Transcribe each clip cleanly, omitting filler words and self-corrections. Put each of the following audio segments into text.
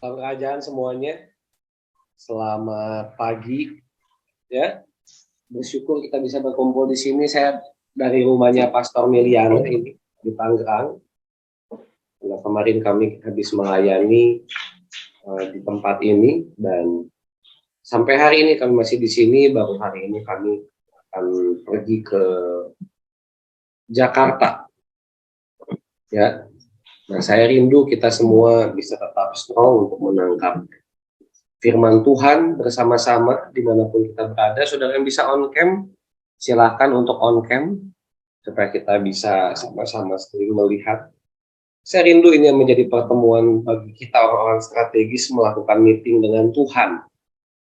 Kerajaan semuanya, selamat pagi ya. Bersyukur kita bisa berkumpul di sini. Saya dari rumahnya Pastor Miliano ini di Tangerang. Nah, kemarin kami habis melayani di tempat ini dan sampai hari ini kami masih di sini. Baru hari ini kami akan pergi ke Jakarta ya. Nah, saya rindu kita semua bisa tetap strong untuk menangkap firman Tuhan bersama-sama dimanapun kita berada. Saudara yang bisa on cam, silahkan untuk on cam supaya kita bisa sama-sama sering melihat. Saya rindu ini yang menjadi pertemuan bagi kita orang-orang strategis melakukan meeting dengan Tuhan,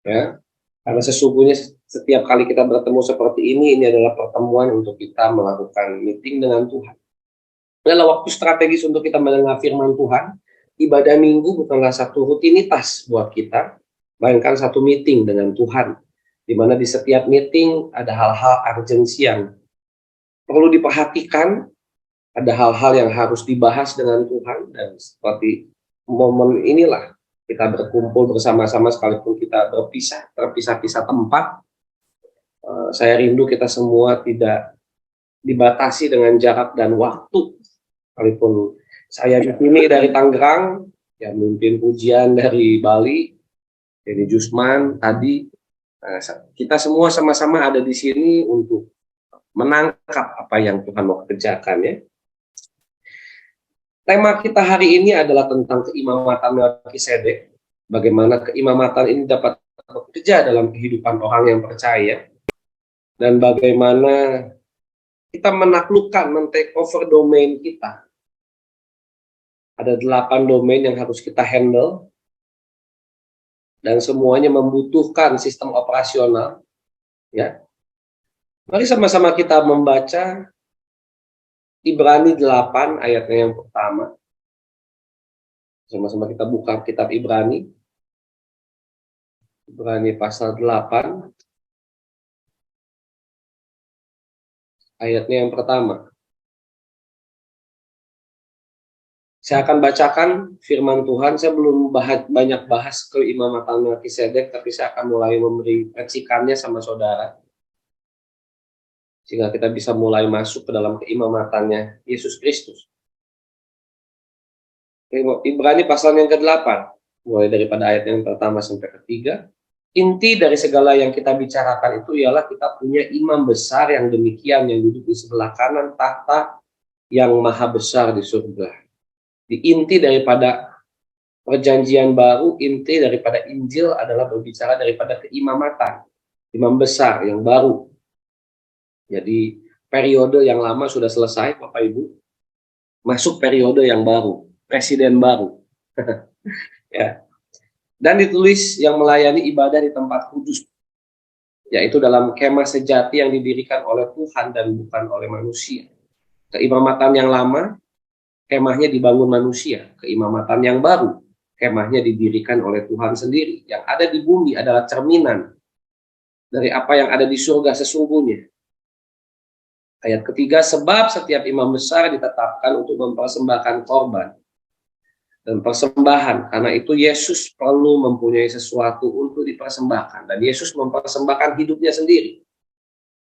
ya. Karena sesungguhnya setiap kali kita bertemu seperti ini adalah pertemuan untuk kita melakukan meeting dengan Tuhan. Adalah waktu strategis untuk kita mendengar firman Tuhan. Ibadah minggu bukanlah satu rutinitas buat kita, melainkan satu meeting dengan Tuhan, di mana di setiap meeting ada hal-hal urgensi yang perlu diperhatikan, ada hal-hal yang harus dibahas dengan Tuhan, dan seperti momen inilah kita berkumpul bersama-sama sekalipun kita terpisah-pisah tempat. Saya rindu kita semua tidak dibatasi dengan jarak dan waktu. Sekalipun saya di sini dari Tangerang, ya memimpin pujian dari Bali, dari Jusman tadi, kita semua sama-sama ada di sini untuk menangkap apa yang Tuhan mau kerjakan ya. Tema kita hari ini adalah tentang keimamatan Melkisedek, bagaimana keimamatan ini dapat bekerja dalam kehidupan orang yang percaya, dan bagaimana kita menaklukkan, men-take over domain kita. Ada 8 domain yang harus kita handle, dan semuanya membutuhkan sistem operasional. Ya, mari sama-sama kita membaca Ibrani 8 ayatnya yang pertama. Sama-sama kita buka kitab Ibrani. Ibrani pasal 8 ayatnya yang pertama. Saya akan bacakan firman Tuhan. Saya belum banyak bahas keimamatan Melkisedek, tapi saya akan mulai memberi percikannya sama saudara, sehingga kita bisa mulai masuk ke dalam keimamatannya Yesus Kristus. Ibrani pasal yang ke-8, mulai daripada ayat yang pertama sampai ketiga. Inti dari segala yang kita bicarakan itu ialah kita punya imam besar yang demikian, yang duduk di sebelah kanan tahta yang maha besar di surga. Di inti daripada perjanjian baru, inti daripada Injil adalah berbicara daripada keimamatan, imam besar yang baru. Jadi periode yang lama sudah selesai, Bapak Ibu, masuk periode yang baru, presiden baru. Ya. Dan ditulis yang melayani ibadah di tempat kudus, yaitu dalam kemah sejati yang didirikan oleh Tuhan dan bukan oleh manusia. Keimamatan yang lama, kemahnya dibangun manusia. Keimamatan yang baru, kemahnya didirikan oleh Tuhan sendiri. Yang ada di bumi adalah cerminan dari apa yang ada di surga sesungguhnya. Ayat ketiga, sebab setiap imam besar ditetapkan untuk mempersembahkan korban dan persembahan. Karena itu Yesus perlu mempunyai sesuatu untuk dipersembahkan. Dan Yesus mempersembahkan hidupnya sendiri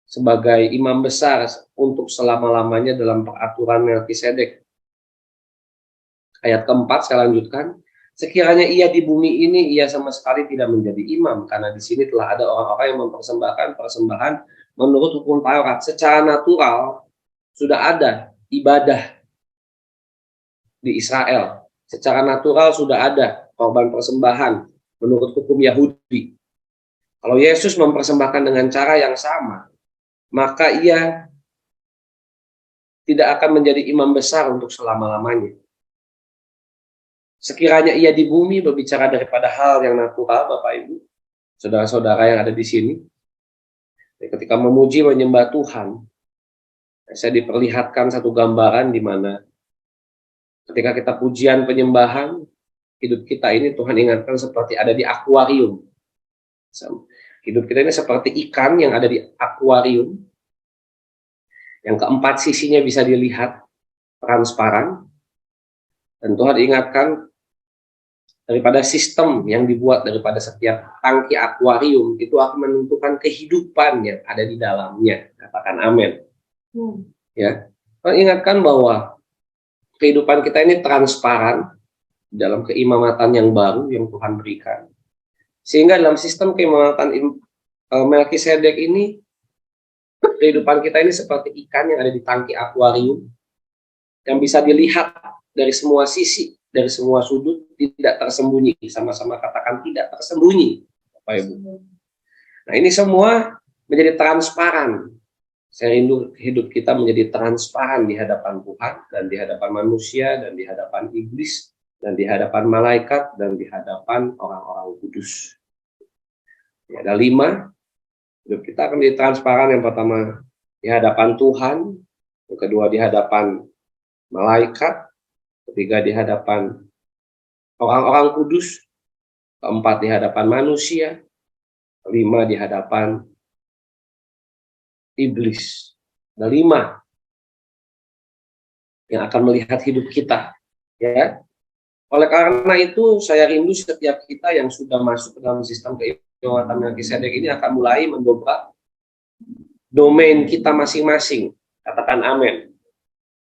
sebagai imam besar untuk selama-lamanya dalam peraturan Melkisedek. Ayat keempat, saya lanjutkan. Sekiranya ia di bumi ini, ia sama sekali tidak menjadi imam, karena di sini telah ada orang-orang yang mempersembahkan persembahan menurut hukum Taurat. Secara natural sudah ada ibadah di Israel. Secara natural sudah ada korban persembahan menurut hukum Yahudi. Kalau Yesus mempersembahkan dengan cara yang sama, maka ia tidak akan menjadi imam besar untuk selama-lamanya. Sekiranya ia di bumi, berbicara daripada hal yang natural, Bapak Ibu, saudara-saudara yang ada di sini, ketika memuji menyembah Tuhan, saya diperlihatkan satu gambaran di mana ketika kita pujian penyembahan, hidup kita ini Tuhan ingatkan seperti ada di akuarium. Hidup kita ini seperti ikan yang ada di akuarium, yang keempat sisinya bisa dilihat transparan. Dan Tuhan ingatkan, daripada sistem yang dibuat daripada setiap tangki akuarium itu akan menentukan kehidupan yang ada di dalamnya. Katakan amin. Ya, ingatkan bahwa kehidupan kita ini transparan dalam keimamatan yang baru yang Tuhan berikan. Sehingga dalam sistem keimamatan Melkisedek ini, kehidupan kita ini seperti ikan yang ada di tangki akuarium yang bisa dilihat dari semua sisi, dari semua sudut, tidak tersembunyi. Sama-sama katakan tidak tersembunyi, Bapak Ibu. Nah, ini semua menjadi transparan. Saya rindu hidup kita menjadi transparan di hadapan Tuhan, dan di hadapan manusia, dan di hadapan iblis, dan di hadapan malaikat, dan di hadapan orang-orang kudus. Ya, ada 5. Hidup kita akan menjadi transparan. Yang pertama, di hadapan Tuhan. Yang kedua, di hadapan malaikat. Ketiga, di hadapan orang-orang kudus. Keempat, di hadapan manusia. Kelima, di hadapan iblis. Ada 5 yang akan melihat hidup kita. Ya. Oleh karena itu, saya rindu setiap kita yang sudah masuk ke dalam sistem keimamatan Melkisedek ini akan mulai mendobrak domain kita masing-masing. Katakan amin.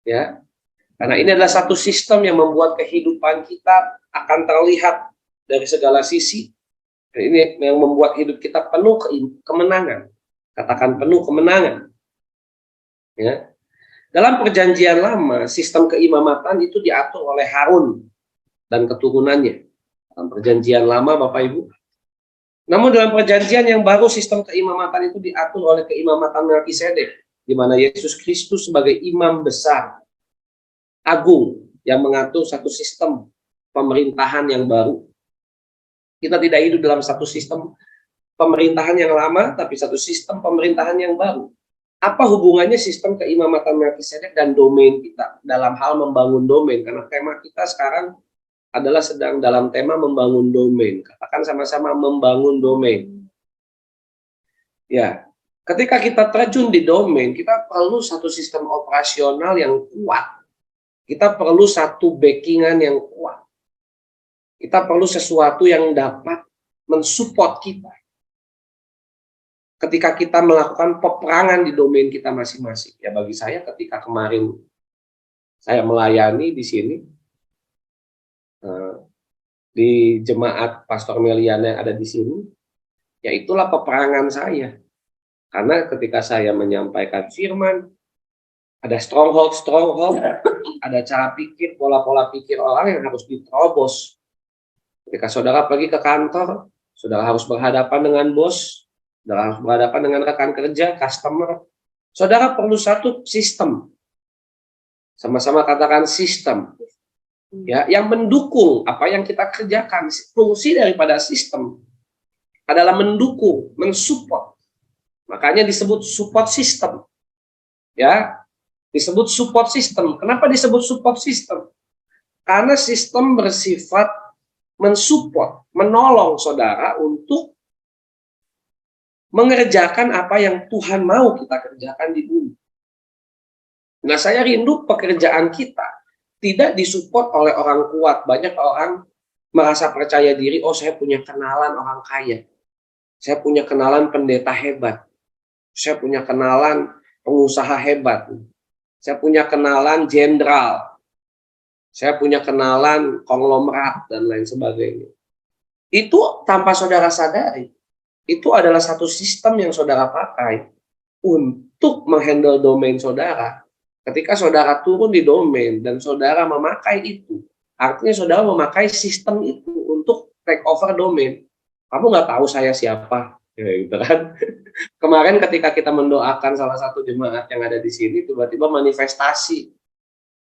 Ya. Karena ini adalah satu sistem yang membuat kehidupan kita akan terlihat dari segala sisi. Dan ini yang membuat hidup kita penuh kemenangan. Katakan penuh kemenangan. Ya. Dalam perjanjian lama, sistem keimamatan itu diatur oleh Harun dan keturunannya. Dalam perjanjian lama, Bapak Ibu. Namun dalam perjanjian yang baru, sistem keimamatan itu diatur oleh keimamatan Melkisedek, di mana Yesus Kristus sebagai imam besar agung yang mengatur satu sistem pemerintahan yang baru. Kita tidak hidup dalam satu sistem pemerintahan yang lama, tapi satu sistem pemerintahan yang baru. Apa hubungannya sistem keimamatan Melkisedek dan domain kita dalam hal membangun domain? Karena tema kita sekarang adalah sedang dalam tema membangun domain. Katakan sama-sama membangun domain. Ya, ketika kita terjun di domain, kita perlu satu sistem operasional yang kuat. Kita perlu satu backingan yang kuat. Kita perlu sesuatu yang dapat mensupport kita ketika kita melakukan peperangan di domain kita masing-masing. Ya, bagi saya ketika kemarin saya melayani di sini, di jemaat Pastor Meliana yang ada di sini, ya itulah peperangan saya. Karena ketika saya menyampaikan firman, ada stronghold, ada cara pikir, pola-pola pikir orang yang harus diterobos. Ketika saudara pergi ke kantor, saudara harus berhadapan dengan bos, saudara harus berhadapan dengan rekan kerja, customer. Saudara perlu satu sistem. Sama-sama katakan sistem. Ya, yang mendukung apa yang kita kerjakan. Fungsi daripada sistem adalah mendukung, mensupport. Makanya disebut support system. Ya, disebut support system. Kenapa disebut support system? Karena sistem bersifat mensupport, menolong saudara untuk mengerjakan apa yang Tuhan mau kita kerjakan di bumi. Nah, saya rindu pekerjaan kita tidak disupport oleh orang kuat. Banyak orang merasa percaya diri, oh saya punya kenalan orang kaya. Saya punya kenalan pendeta hebat. Saya punya kenalan pengusaha hebat. Saya punya kenalan jenderal. Saya punya kenalan konglomerat dan lain sebagainya. Itu tanpa saudara sadari. Itu adalah satu sistem yang saudara pakai untuk menghandle domain saudara. Ketika saudara turun di domain dan saudara memakai itu, artinya saudara memakai sistem itu untuk take over domain. Kamu nggak tahu saya siapa, ya, gitu kan? Kemarin ketika kita mendoakan salah satu jemaat yang ada di sini, tiba-tiba manifestasi.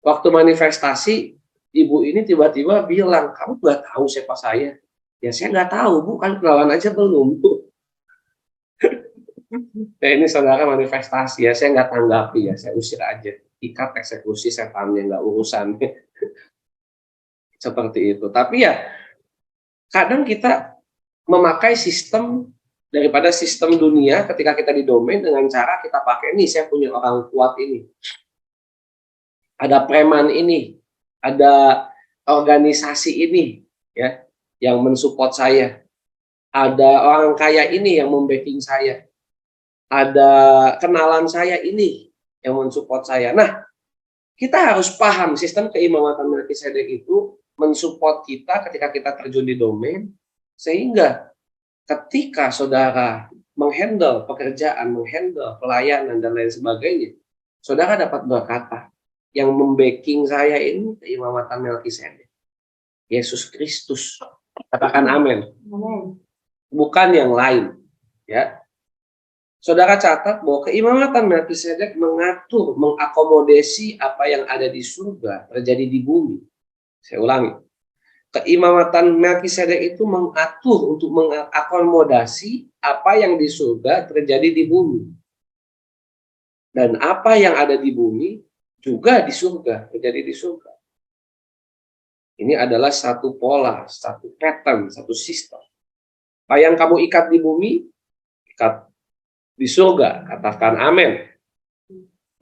Waktu manifestasi, ibu ini tiba-tiba bilang, kamu nggak tahu siapa saya? Ya saya nggak tahu, Bu, kan kenalan aja belum, Bu. Ya ini saudara manifestasi ya, saya nggak tanggapi ya, saya usir aja. Ikat eksekusi setannya, nggak urusan. Seperti itu. Tapi ya, kadang kita memakai sistem daripada sistem dunia ketika kita di domain dengan cara kita pakai nih, saya punya orang kuat ini. Ada preman ini, ada organisasi ini, ya. yang mensupport saya. Ada orang kaya ini yang membacking saya. Ada kenalan saya ini yang mensupport saya. Nah, kita harus paham sistem keimamatan Melkisedek itu mensupport kita ketika kita terjun di domain, sehingga ketika saudara menghandle pekerjaan, menghandle pelayanan, dan lain sebagainya, saudara dapat berkata, yang membacking saya ini keimamatan Melkisedek, Yesus Kristus. Katakan amin. Bukan yang lain. Ya. Saudara catat bahwa keimamatan Melkisedek mengatur, mengakomodasi apa yang ada di surga terjadi di bumi. Saya ulangi. Keimamatan Melkisedek itu mengatur untuk mengakomodasi apa yang di surga terjadi di bumi. Dan apa yang ada di bumi juga di surga, terjadi di surga. Ini adalah satu pola, satu pattern, satu sistem. Apa yang kamu ikat di bumi, ikat di surga. Katakan amin.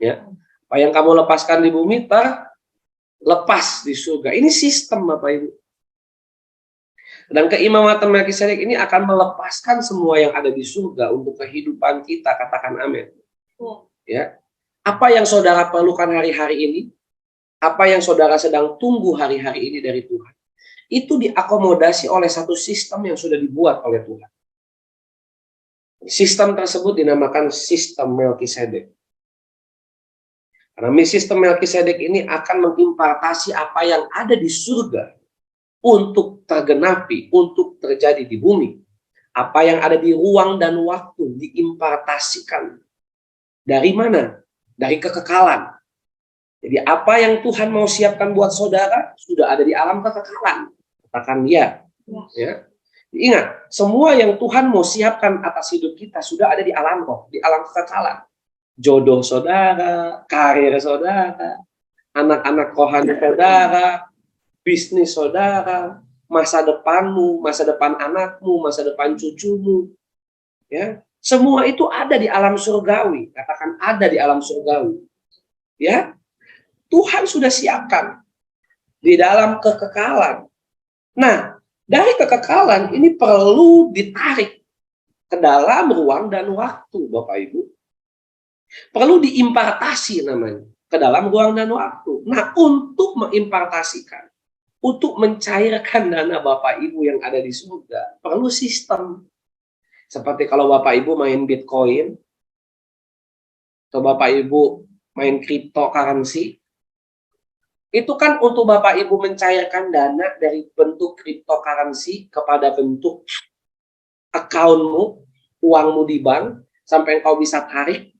Ya. Apa yang kamu lepaskan di bumi, terlepas di surga. Ini sistem, Bapak Ibu. Dan keimamatan Melkisedek ini akan melepaskan semua yang ada di surga untuk kehidupan kita. Katakan amin. Ya. Apa yang saudara perlukan hari-hari ini, apa yang saudara sedang tunggu hari-hari ini dari Tuhan, itu diakomodasi oleh satu sistem yang sudah dibuat oleh Tuhan. Sistem tersebut dinamakan sistem Melkisedek. Karena sistem Melkisedek ini akan mengimpartasi apa yang ada di surga untuk tergenapi, untuk terjadi di bumi. Apa yang ada di ruang dan waktu diimpartasikan. Dari mana? Dari kekekalan. Jadi apa yang Tuhan mau siapkan buat saudara sudah ada di alam kekekalan. Katakan ya. Ya. Ingat, semua yang Tuhan mau siapkan atas hidup kita sudah ada di alam roh, di alam kekekalan. Jodoh saudara, karir saudara, anak-anak rohani saudara, bisnis saudara, masa depanmu, masa depan anakmu, masa depan cucumu. Ya, semua itu ada di alam surgawi. Katakan ada di alam surgawi. Ya, Tuhan sudah siapkan di dalam kekekalan. Nah, dari kekekalan ini perlu ditarik ke dalam ruang dan waktu, Bapak Ibu. Perlu diimpartasi namanya ke dalam ruang dan waktu. Nah, untuk mengimpartasikan, untuk mencairkan dana Bapak Ibu yang ada di surga, perlu sistem. Seperti kalau Bapak Ibu main Bitcoin, atau Bapak Ibu main cryptocurrency, itu kan untuk Bapak Ibu mencairkan dana dari bentuk cryptocurrency kepada bentuk akunmu, uangmu di bank, sampai engkau bisa tarik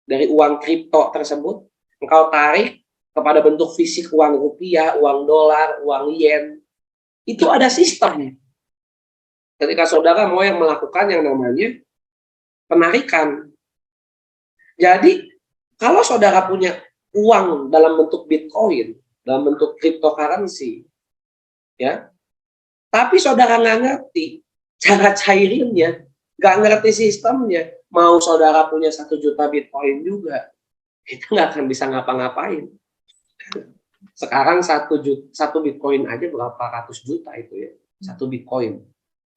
dari uang kripto tersebut, engkau tarik kepada bentuk fisik uang rupiah, uang dolar, uang yen. Itu ada sistemnya. Ketika saudara mau yang melakukan yang namanya penarikan. Jadi, kalau saudara punya uang dalam bentuk Bitcoin, dalam bentuk cryptocurrency, ya, tapi saudara nggak ngerti cara cairinnya, nggak ngerti sistemnya, mau saudara punya 1 juta Bitcoin juga, itu nggak akan bisa ngapa-ngapain. Sekarang 1 Bitcoin aja berapa ratus juta itu ya, 1 Bitcoin.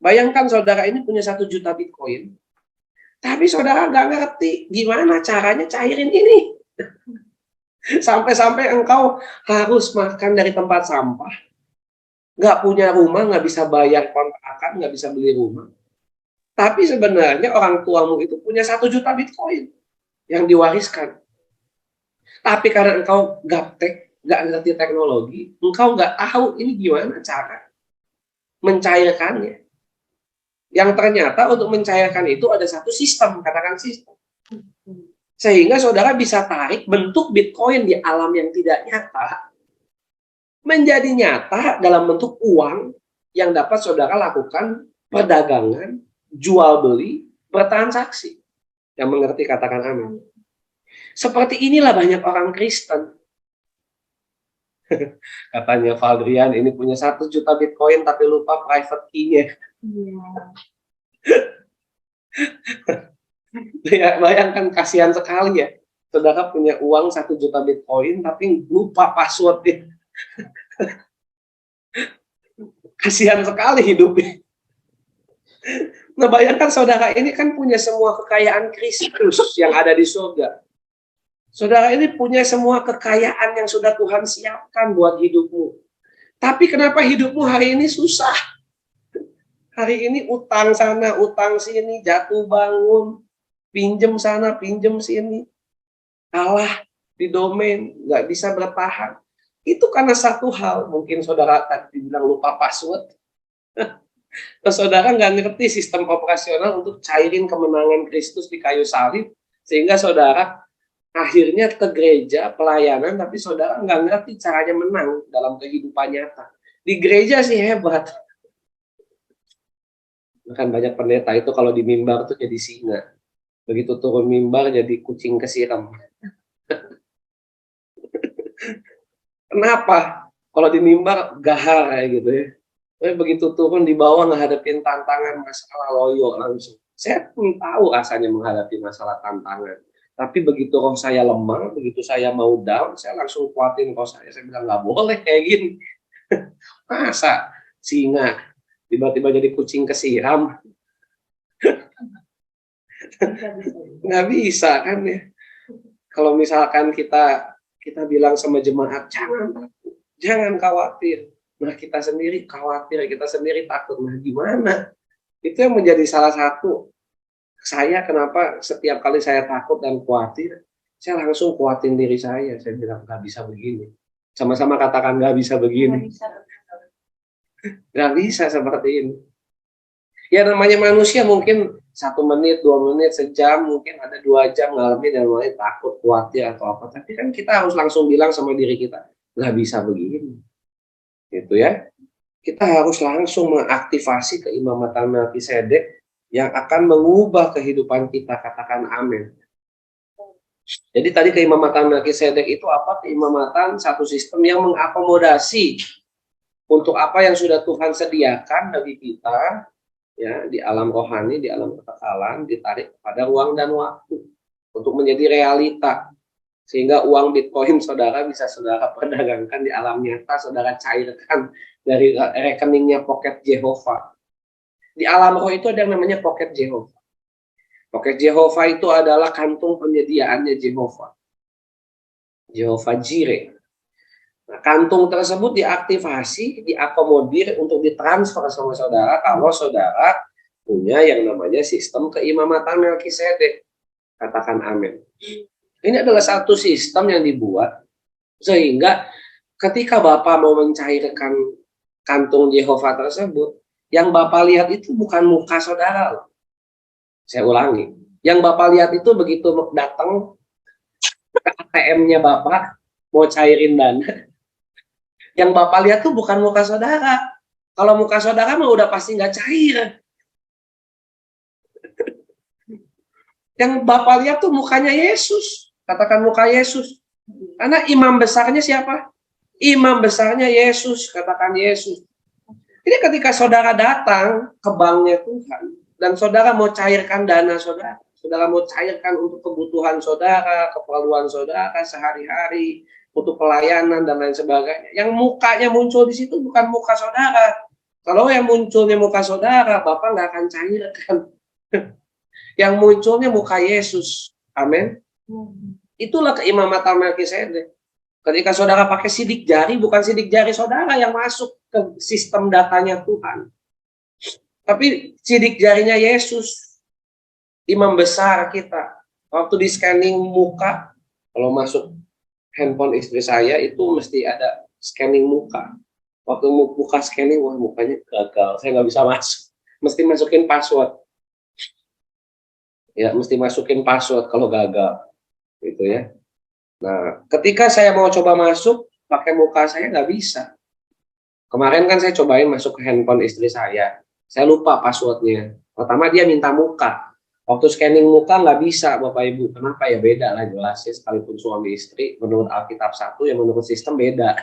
Bayangkan saudara ini punya 1 juta Bitcoin, tapi saudara nggak ngerti gimana caranya cairin ini. Sampai-sampai engkau harus makan dari tempat sampah, nggak punya rumah, nggak bisa bayar kontrakan, nggak bisa beli rumah. Tapi sebenarnya orang tuamu itu punya 1 juta Bitcoin yang diwariskan. Tapi karena engkau gaptek, nggak ngerti teknologi, engkau nggak tahu ini gimana cara mencairkannya. Yang ternyata untuk mencairkan itu ada satu sistem, katakan sistem. Sehingga saudara bisa tarik bentuk Bitcoin di alam yang tidak nyata menjadi nyata dalam bentuk uang yang dapat saudara lakukan perdagangan, jual beli, bertransaksi. Yang mengerti katakan amin. Seperti inilah banyak orang Kristen. Katanya Valdrian ini punya 1 juta Bitcoin tapi lupa private key-nya. Ya, bayangkan kasihan sekali ya. Saudara punya uang 1 juta Bitcoin tapi lupa passwordnya. Kasihan sekali hidupnya. Nah, bayangkan saudara ini kan punya semua kekayaan Kristus yang ada di surga. Saudara ini punya semua kekayaan yang sudah Tuhan siapkan buat hidupmu. Tapi kenapa hidupmu hari ini susah? Hari ini utang sana, utang sini, jatuh bangun, pinjem sana, pinjem sini, kalah di domain, nggak bisa bertahan. Itu karena satu hal, mungkin saudara tadi bilang lupa password. Nah, saudara nggak ngerti sistem operasional untuk cairin kemenangan Kristus di kayu salib, sehingga saudara akhirnya ke gereja pelayanan, tapi saudara nggak ngerti caranya menang dalam kehidupan nyata. Di gereja sih hebat. Kan banyak pendeta itu kalau di mimbar tuh jadi singa. Begitu turun mimbar jadi kucing kesiram. Kenapa? Kalau di mimbar gahar kayak gitu ya. Tapi begitu turun di bawah menghadapin tantangan masalah loyo langsung. Saya pun tahu rasanya menghadapi masalah tantangan. Tapi begitu roh saya lemah, begitu saya mau down, saya langsung kuatin roh saya. Saya bilang nggak boleh kayak gini. Masa singa tiba-tiba jadi kucing kesiram? Nggak bisa kan ya. Kalau misalkan kita bilang sama jemaat, jangan khawatir. Nah, kita sendiri khawatir, kita sendiri takut. Nah, gimana? Itu yang menjadi salah satu saya kenapa setiap kali saya takut dan khawatir, saya langsung kuatin diri saya. Saya bilang, nggak bisa begini. Sama-sama katakan, nggak bisa begini. Nggak bisa seperti ini. Ya namanya manusia mungkin 1 menit, 2 menit, sejam, mungkin ada 2 jam ngalamin dan mulai takut, khawatir atau apa. Tapi kan kita harus langsung bilang sama diri kita, nggak bisa begini. Gitu ya. Kita harus langsung mengaktifasi keimamatan Melkisedek yang akan mengubah kehidupan kita. Katakan amin. Jadi tadi keimamatan Melkisedek itu apa? Keimamatan satu sistem yang mengakomodasi untuk apa yang sudah Tuhan sediakan bagi kita ya di alam rohani, di alam kekekalan, ditarik kepada ruang dan waktu untuk menjadi realita. Sehingga uang Bitcoin saudara bisa saudara perdagangkan di alam nyata, saudara cairkan dari rekeningnya Pocket Jehovah. Di alam roh itu ada yang namanya Pocket Jehovah. Pocket Jehovah itu adalah kantung penyediaannya Jehovah. Jehovah Jireh. Nah, kantung tersebut diaktifasi, diakomodir untuk ditransfer sama saudara kalau saudara punya yang namanya sistem keimamatan Melkisedek. Katakan amin. Ini adalah satu sistem yang dibuat sehingga ketika Bapak mau mencairkan kantung Jehovah tersebut, yang Bapak lihat itu bukan muka saudara loh. Saya ulangi, yang Bapak lihat itu begitu datang ke ATM-nya Bapak mau cairin dana, yang Bapak lihat tuh bukan muka saudara. Kalau muka saudara mah udah pasti nggak cair. Yang Bapak lihat tuh mukanya Yesus. Katakan muka Yesus. Karena imam besarnya siapa? Imam besarnya Yesus. Katakan Yesus. Jadi ketika saudara datang ke banknya Tuhan, dan saudara mau cairkan dana saudara mau cairkan untuk kebutuhan saudara, keperluan saudara sehari-hari, untuk pelayanan dan lain sebagainya. Yang mukanya muncul di situ bukan muka saudara. Kalau yang munculnya muka saudara, Bapak nggak akan cairkan. Yang munculnya muka Yesus. Amin. Itulah keimamatan Melkisedek. Ketika saudara pakai sidik jari, bukan sidik jari saudara yang masuk ke sistem datanya Tuhan. Tapi sidik jarinya Yesus, imam besar kita. Waktu di scanning muka, kalau masuk handphone istri saya itu mesti ada scanning muka. Waktu muka scanning, wah mukanya gagal, saya nggak bisa masuk. Mesti masukin password. Ya, mesti masukin password kalau gagal. Gitu ya. Nah, ketika saya mau coba masuk pakai muka saya nggak bisa. Kemarin kan saya cobain masuk ke handphone istri saya lupa passwordnya. Pertama dia minta muka. Waktu scanning muka nggak bisa, Bapak Ibu. Kenapa ya? Beda lah jelas ya, sekalipun suami istri menurut Alkitab satu, yang menurut sistem beda.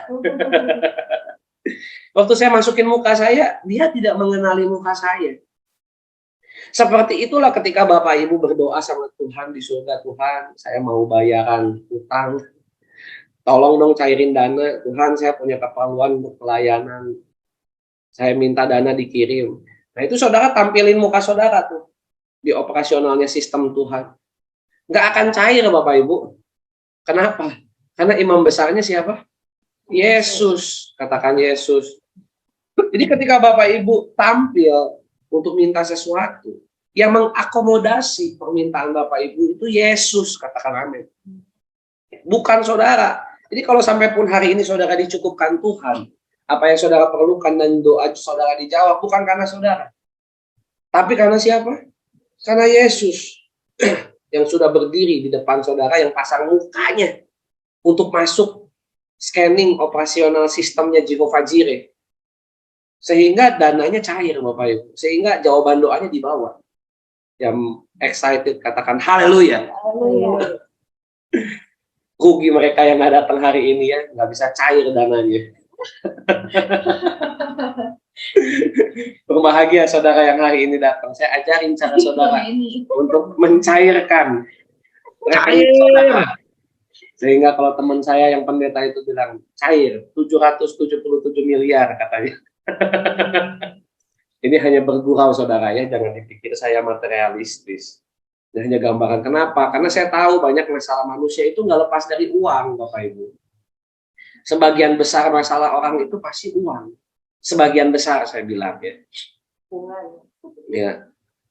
Waktu saya masukin muka saya, dia tidak mengenali muka saya. Seperti itulah ketika Bapak Ibu berdoa sama Tuhan di surga, Tuhan, saya mau bayaran utang, tolong dong cairin dana, Tuhan saya punya keperluan untuk pelayanan, Saya minta dana dikirim. Nah itu saudara tampilin muka saudara tuh di operasionalnya sistem Tuhan. Nggak akan cair Bapak Ibu. Kenapa? Karena imam besarnya siapa? Yesus. Katakan Yesus. Jadi ketika Bapak Ibu tampil untuk minta sesuatu, yang mengakomodasi permintaan Bapak Ibu itu Yesus. Katakan amin. Bukan saudara. Jadi kalau sampai pun hari ini saudara dicukupkan Tuhan, apa yang saudara perlukan dan doa saudara dijawab, bukan karena saudara. Tapi karena siapa? Karena Yesus yang sudah berdiri di depan saudara, yang pasang mukanya untuk masuk scanning operasional sistemnya Jehovah Jireh. Sehingga dananya cair Bapak Ibu. Sehingga jawaban doanya dibawa. Yang excited katakan haleluya. Rugi mereka yang nggak datang hari ini ya, nggak bisa cair dananya. Berbahagia saudara yang hari ini datang. Saya ajarin cara saudara untuk mencairkan rekening saudara. Sehingga kalau teman saya yang pendeta itu bilang cair 777 miliar katanya. Ini hanya bergurau saudara ya, jangan dipikir saya materialistis. Ini hanya gambaran. Kenapa? Karena saya tahu banyak masalah manusia itu nggak lepas dari uang Bapak Ibu. Sebagian besar masalah orang itu pasti uang. Sebagian besar saya bilang ya. Ya.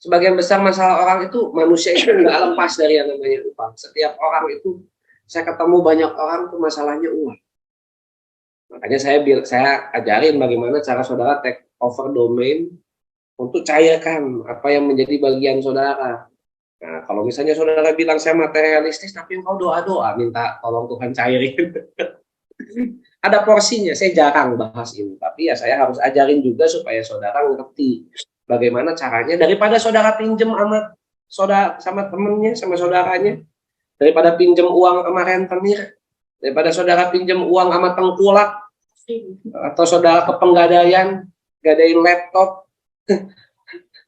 Sebagian besar masalah orang itu manusia itu nggak lepas dari yang namanya uang. Setiap orang itu saya ketemu banyak orang tuh masalahnya uang. Makanya saya ajarin bagaimana cara saudara take over domain untuk cairkan apa yang menjadi bagian saudara. Nah, kalau misalnya saudara bilang saya materialistis tapi engkau doa-doa minta tolong Tuhan cairin. Ada porsinya, saya jarang bahas ini, tapi ya saya harus ajarin juga supaya saudara ngerti bagaimana caranya, daripada saudara pinjem sama temennya, sama saudaranya, daripada pinjem uang sama rentenir, daripada saudara pinjem uang sama tengkulak, atau saudara ke penggadaian, gadain laptop,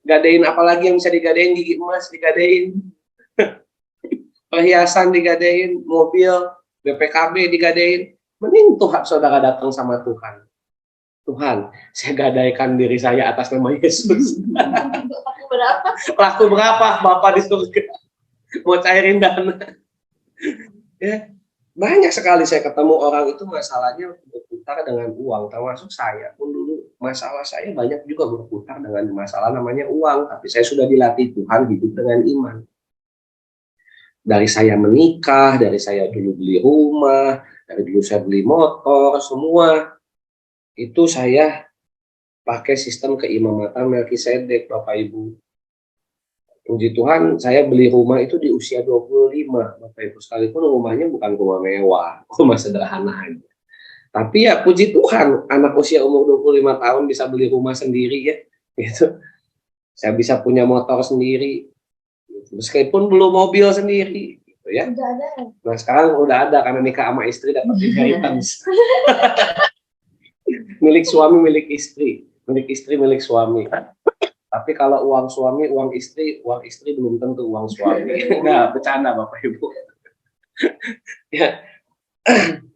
gadain apalagi yang bisa digadain, gigi emas digadain, perhiasan digadain, mobil, BPKB digadain. Mending Tuhan saudara datang sama Tuhan. Tuhan, saya gadaikan diri saya atas nama Yesus. Laku berapa Bapak di surga? Mau cairin dana. Ya, banyak sekali saya ketemu orang itu masalahnya berputar dengan uang. Termasuk saya pun dulu masalah saya banyak juga berputar dengan masalah namanya uang. Tapi saya sudah dilatih Tuhan hidup dengan iman. Dari saya menikah, dari saya dulu beli rumah, dari dulu saya beli motor, semua itu saya pakai sistem keimamatan Melkisedek, Bapak Ibu. Puji Tuhan, saya beli rumah itu di usia 25, Bapak Ibu. Sekalipun rumahnya bukan rumah mewah, rumah sederhana aja. Tapi ya puji Tuhan, anak usia umur 25 tahun bisa beli rumah sendiri ya. Gitu. Saya bisa punya motor sendiri. Meskipun belum mobil sendiri. Ya. Nah sekarang udah ada karena nikah sama istri dapat inheritance. Milik suami, milik istri, milik suami. Tapi kalau uang suami, uang istri belum tentu uang suami. Nah, bercanda Bapak Ibu. Ya.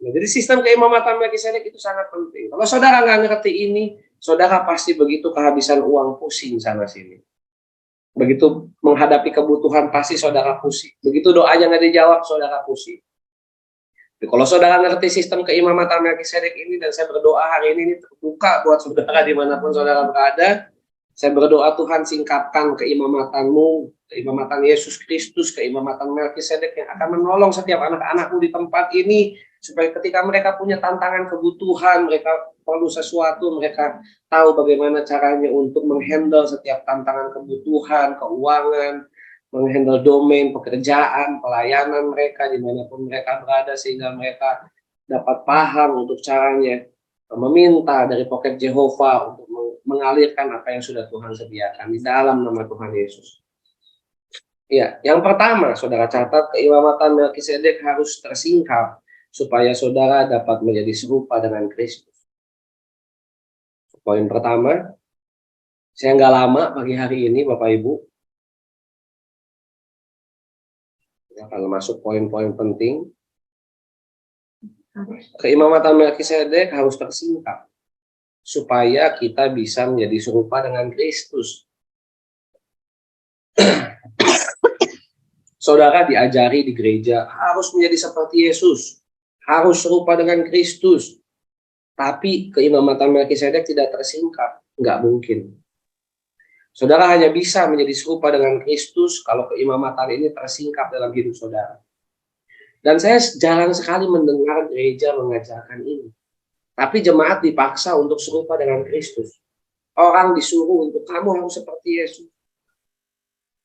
Nah, jadi sistem keimamatan Melkisedek itu sangat penting. Kalau saudara nggak ngerti ini, saudara pasti begitu kehabisan uang pusing sana sini. Begitu menghadapi kebutuhan pasti saudara pusing. Begitu doanya nggak dijawab, saudara pusing. Jadi, kalau saudara ngerti sistem keimamatan Melkisedek ini dan saya berdoa hari ini terbuka buat saudara dimanapun saudara berada. Saya berdoa Tuhan singkapkan keimamatanmu, keimamatan Yesus Kristus, keimamatan Melkisedek yang akan menolong setiap anak-anakmu di tempat ini supaya ketika mereka punya tantangan kebutuhan, mereka perlu sesuatu, mereka tahu bagaimana caranya untuk menghandle setiap tantangan kebutuhan, keuangan, menghandle domain, pekerjaan, pelayanan mereka dimanapun mereka berada sehingga mereka dapat paham untuk caranya meminta dari pocket Jehovah untuk mengalirkan apa yang sudah Tuhan sediakan di dalam nama Tuhan Yesus. Ya, yang pertama, saudara catat keimamatan Melkisedek harus tersingkap supaya saudara dapat menjadi serupa dengan Kristus. Poin pertama, saya nggak lama pagi hari ini, Bapak Ibu. Ya, kalau masuk poin-poin penting, keimamatan Melkisedek harus tersingkap supaya kita bisa menjadi serupa dengan Kristus. Saudara diajari di gereja harus menjadi seperti Yesus, harus serupa dengan Kristus. Tapi keimamatan Melkisedek tidak tersingkap, nggak mungkin. Saudara hanya bisa menjadi serupa dengan Kristus kalau keimamatan ini tersingkap dalam hidup saudara. Dan saya jarang sekali mendengar gereja mengajarkan ini. Tapi jemaat dipaksa untuk serupa dengan Kristus. Orang disuruh untuk kamu harus seperti Yesus.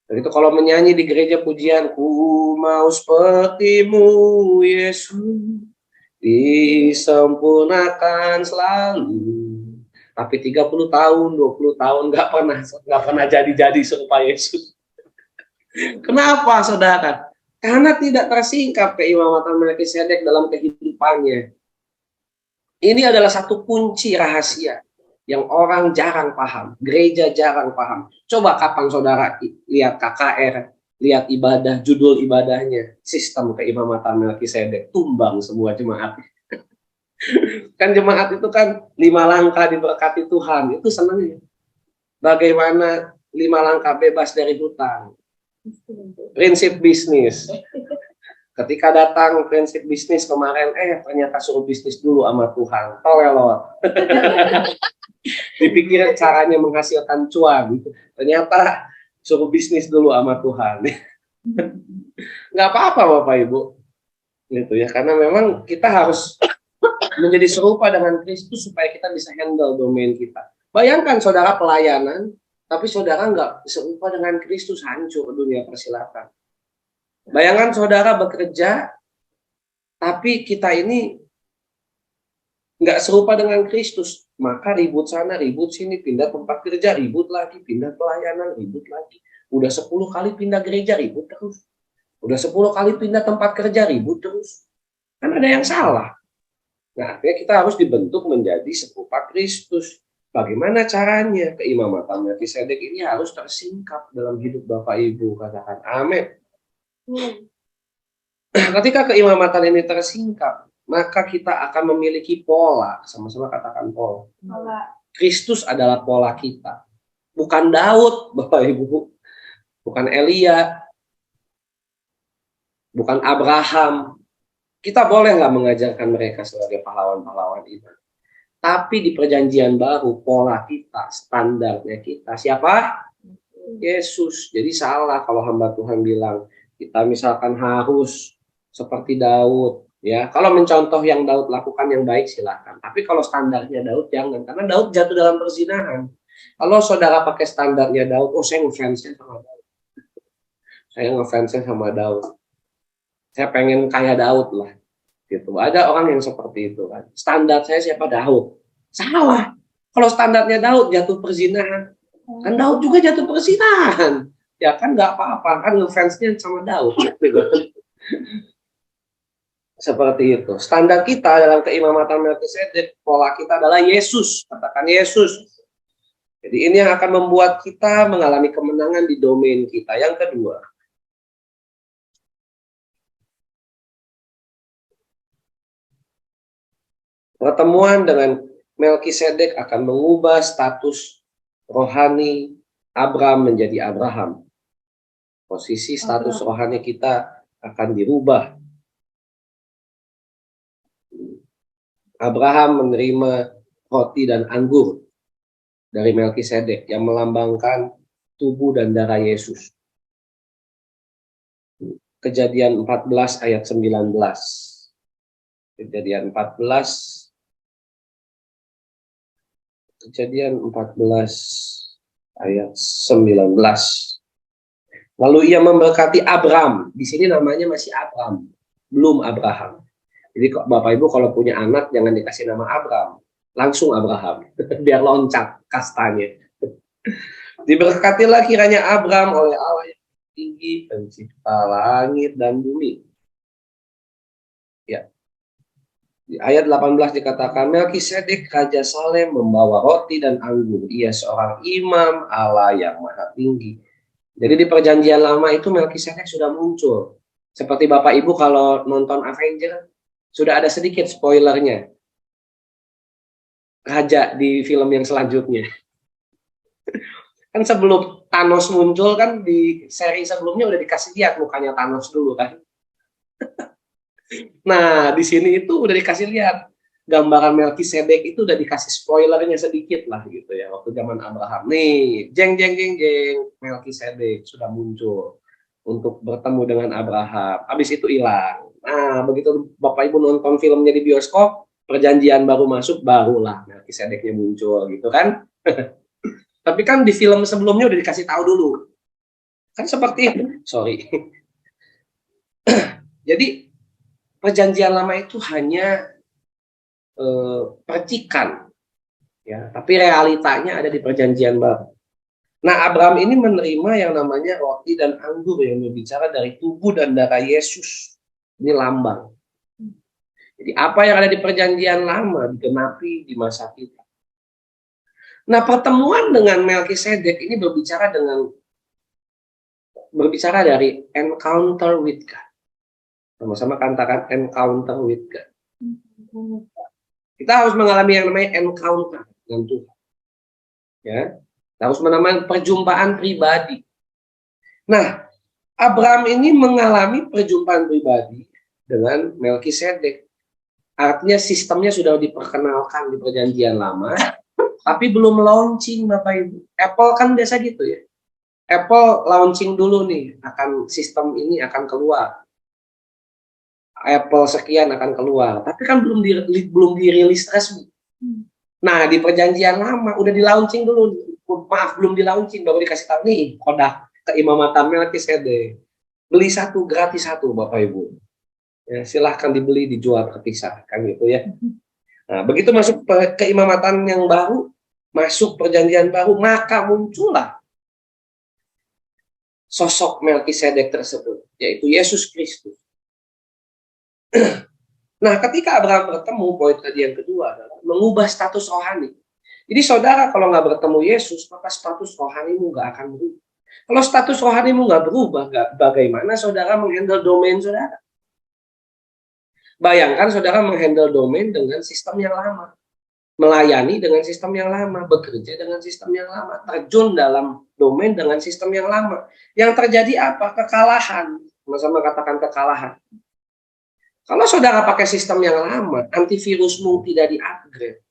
Dan itu kalau menyanyi di gereja pujian, ku mau sepertimu Yesus, disempurnakan selalu. Tapi 30 tahun, 20 tahun nggak pernah jadi serupa Yesus. Kenapa saudara? Karena tidak tersingkap keimamatan Melkisedek dalam kehidupannya. Ini adalah satu kunci rahasia yang orang jarang paham, gereja jarang paham. Coba kapan saudara lihat KKR, lihat ibadah, judul ibadahnya, sistem keimamatan Melkisedek, tumbang semua jemaat. Kan jemaat itu kan 5 langkah diberkati Tuhan, itu senangnya. Bagaimana 5 langkah bebas dari hutang, prinsip bisnis. Ketika datang prinsip bisnis kemarin, ternyata suruh bisnis dulu sama Tuhan, tolelot. Dipikir caranya menghasilkan cuan, ternyata suruh bisnis dulu sama Tuhan. Nggak apa-apa Bapak Ibu, gitu ya, karena memang kita harus menjadi serupa dengan Kristus supaya kita bisa handle domain kita. Bayangkan saudara pelayanan, tapi saudara nggak serupa dengan Kristus, hancur dunia persilatan. Bayangkan saudara bekerja, tapi kita ini nggak serupa dengan Kristus, maka ribut sana, ribut sini, pindah tempat kerja, ribut lagi, pindah pelayanan, ribut lagi. Udah 10 kali pindah gereja, ribut terus. Udah 10 kali pindah tempat kerja, ribut terus. Kan ada yang salah. Nah, artinya kita harus dibentuk menjadi serupa Kristus. Bagaimana caranya? Keimamatan Melkisedek ini harus tersingkap dalam hidup Bapak Ibu. Katakan amin. Ketika keimamatan ini tersingkap, maka kita akan memiliki pola. Sama-sama katakan pola. Kristus adalah pola kita. Bukan Daud, Bapak Ibu. Bukan Elia. Bukan Abraham. Kita boleh nggak mengajarkan mereka sebagai pahlawan-pahlawan itu. Tapi di perjanjian baru, pola kita, standarnya kita. Siapa? Yesus. Jadi salah kalau hamba Tuhan bilang, kita misalkan harus seperti Daud. Ya, kalau mencontoh yang Daud lakukan yang baik silakan. Tapi kalau standarnya Daud jangan, karena Daud jatuh dalam perzinahan. Kalau saudara pakai standarnya Daud, saya ngefansnya sama Daud. Saya ngefansnya sama Daud. Saya pengen kayak Daud lah. Gitu. Ada orang yang seperti itu kan. Standar saya siapa? Daud. Salah. Kalau standarnya Daud jatuh perzinahan. Kan Daud juga jatuh perzinahan. Ya kan nggak apa-apa. Kan ngefansnya sama Daud. Seperti itu. Standar kita dalam keimamatan Melkisedek, pola kita adalah Yesus. Katakan Yesus. Jadi ini yang akan membuat kita mengalami kemenangan di domain kita. Yang kedua, pertemuan dengan Melkisedek akan mengubah status rohani Abraham menjadi Abraham. Posisi status rohani kita akan dirubah. Abraham menerima roti dan anggur dari Melkisedek yang melambangkan tubuh dan darah Yesus. Kejadian 14 ayat 19. Kejadian 14 ayat 19. Lalu ia memberkati Abram. Di sini namanya masih Abram, belum Abraham. Jadi Bapak Ibu kalau punya anak jangan dikasih nama Abram, langsung Abraham, biar loncat kastanya. Diberkatilah kiranya Abram oleh Allah yang tinggi, pencipta langit dan bumi. Ya. Di ayat 18 dikatakan, Melkisedek Raja Salem membawa roti dan anggur. Ia seorang imam Allah yang maha tinggi. Jadi di perjanjian lama itu Melkisedek sudah muncul. Seperti Bapak Ibu kalau nonton Avenger, sudah ada sedikit spoilernya. raja di film yang selanjutnya. Kan sebelum Thanos muncul kan di seri sebelumnya udah dikasih lihat mukanya Thanos dulu kan. Nah, di sini itu udah dikasih lihat gambaran Melkisedek itu udah dikasih spoilernya sedikit lah gitu ya waktu zaman Abraham. Nih, jeng jeng jeng jeng Melkisedek sudah muncul untuk bertemu dengan Abraham. Habis itu hilang. Nah, begitu Bapak Ibu nonton filmnya di bioskop, perjanjian baru masuk, barulah Melkisedeknya muncul gitu kan. Tapi kan di film sebelumnya udah dikasih tahu dulu. Kan seperti itu. Sorry. Jadi perjanjian lama itu hanya percikan, ya, tapi realitanya ada di perjanjian baru. Nah, Abraham ini menerima yang namanya roti dan anggur yang berbicara dari tubuh dan darah Yesus. Ini lambang. Jadi apa yang ada di perjanjian lama digenapi di masa kita. Nah, pertemuan dengan Melkisedek ini berbicara dari encounter with God. Sama-sama katakan encounter with God. Kita harus mengalami yang namanya encounter dengan Tuhan. Ya, kita harus mengalami perjumpaan pribadi. Nah, Abraham ini mengalami perjumpaan pribadi dengan Melkisedek. Artinya sistemnya sudah diperkenalkan di perjanjian lama, tapi belum launching Bapak Ibu. Apple kan biasa gitu ya. Apple launching dulu nih, akan sistem ini akan keluar. Apple sekian akan keluar, tapi kan belum dirilis resmi. Nah, di perjanjian lama udah di launching dulu. Maaf, belum di launching, baru dikasih tahu nih kodak keimamatan Melkisedek. Beli satu gratis satu Bapak Ibu. Ya, silahkan dibeli dijual terpisah kan gitu ya. Nah, begitu masuk keimamatan yang baru, masuk perjanjian baru, maka muncullah sosok Melkisedek tersebut, yaitu Yesus Kristus. Nah, ketika Abraham bertemu, poin tadi yang kedua adalah mengubah status rohani. Jadi saudara kalau nggak bertemu Yesus, maka status rohanimu nggak akan berubah. Kalau status rohanimu nggak berubah, bagaimana saudara menghandle domain saudara? Bayangkan saudara menghandle domain dengan sistem yang lama. Melayani dengan sistem yang lama, bekerja dengan sistem yang lama, terjun dalam domain dengan sistem yang lama. Yang terjadi apa? Kekalahan. Sama-sama katakan kekalahan. Kalau saudara pakai sistem yang lama, antivirusmu tidak di-upgrade.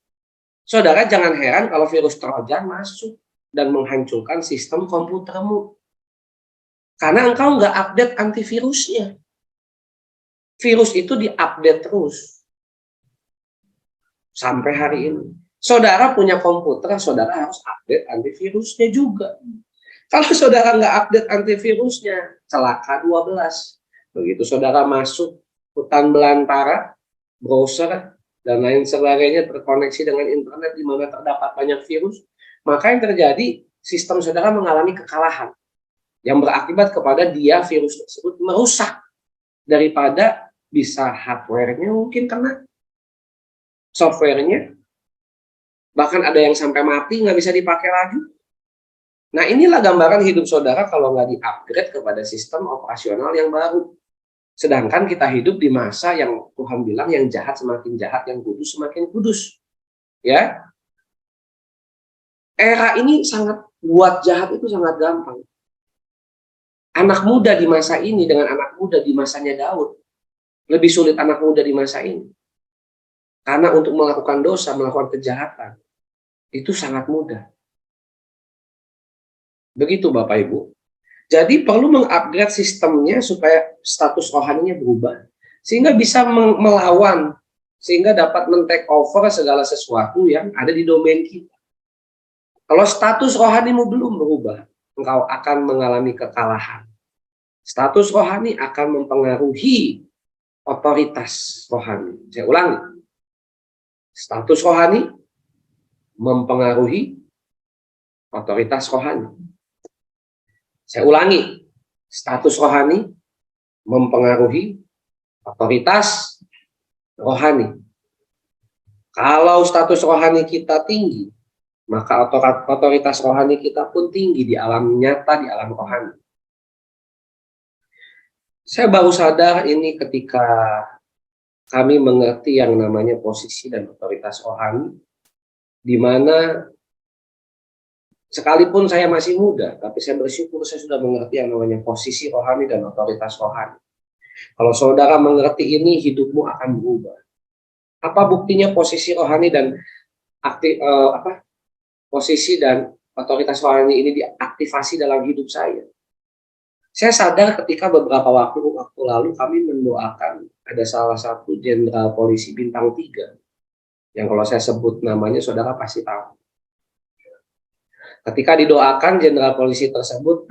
Saudara jangan heran kalau virus Trojan masuk dan menghancurkan sistem komputermu. Karena engkau nggak update antivirusnya. Virus itu di-update terus. Sampai hari ini. Saudara punya komputer, saudara harus update antivirusnya juga. Kalau saudara nggak update antivirusnya, celaka 12. Begitu saudara masuk hutan belantara, browser, dan lain sebagainya terkoneksi dengan internet di mana terdapat banyak virus, maka yang terjadi sistem saudara mengalami kekalahan yang berakibat kepada virus tersebut merusak daripada bisa hardware-nya mungkin kena, software-nya, bahkan ada yang sampai mati nggak bisa dipakai lagi. Nah, inilah gambaran hidup saudara kalau nggak di-upgrade kepada sistem operasional yang baru. Sedangkan kita hidup di masa yang Tuhan bilang yang jahat semakin jahat, yang kudus semakin kudus. Ya. Era ini sangat buat jahat itu sangat gampang. Anak muda di masa ini dengan anak muda di masanya Daud. Lebih sulit anak muda di masa ini. Karena untuk melakukan dosa, melakukan kejahatan, itu sangat mudah. Begitu Bapak Ibu. Jadi perlu mengupgrade sistemnya supaya status rohaninya berubah. Sehingga bisa melawan, sehingga dapat men-take over segala sesuatu yang ada di domain kita. Kalau status rohanimu belum berubah, engkau akan mengalami kekalahan. Status rohani akan mempengaruhi otoritas rohani. Saya ulangi. Status rohani mempengaruhi otoritas rohani. Saya ulangi, status rohani mempengaruhi otoritas rohani. Kalau status rohani kita tinggi, maka otoritas rohani kita pun tinggi di alam nyata, di alam rohani. Saya baru sadar ini ketika kami mengerti yang namanya posisi dan otoritas rohani. di mana sekalipun saya masih muda, tapi saya bersyukur saya sudah mengerti yang namanya posisi rohani dan otoritas rohani. Kalau saudara mengerti ini, hidupmu akan berubah. Apa buktinya posisi rohani dan posisi dan otoritas rohani ini diaktifasi dalam hidup saya? Saya sadar ketika beberapa waktu lalu kami mendoakan ada salah satu jenderal polisi bintang 3 yang kalau saya sebut namanya saudara pasti tahu. Ketika didoakan, jenderal polisi tersebut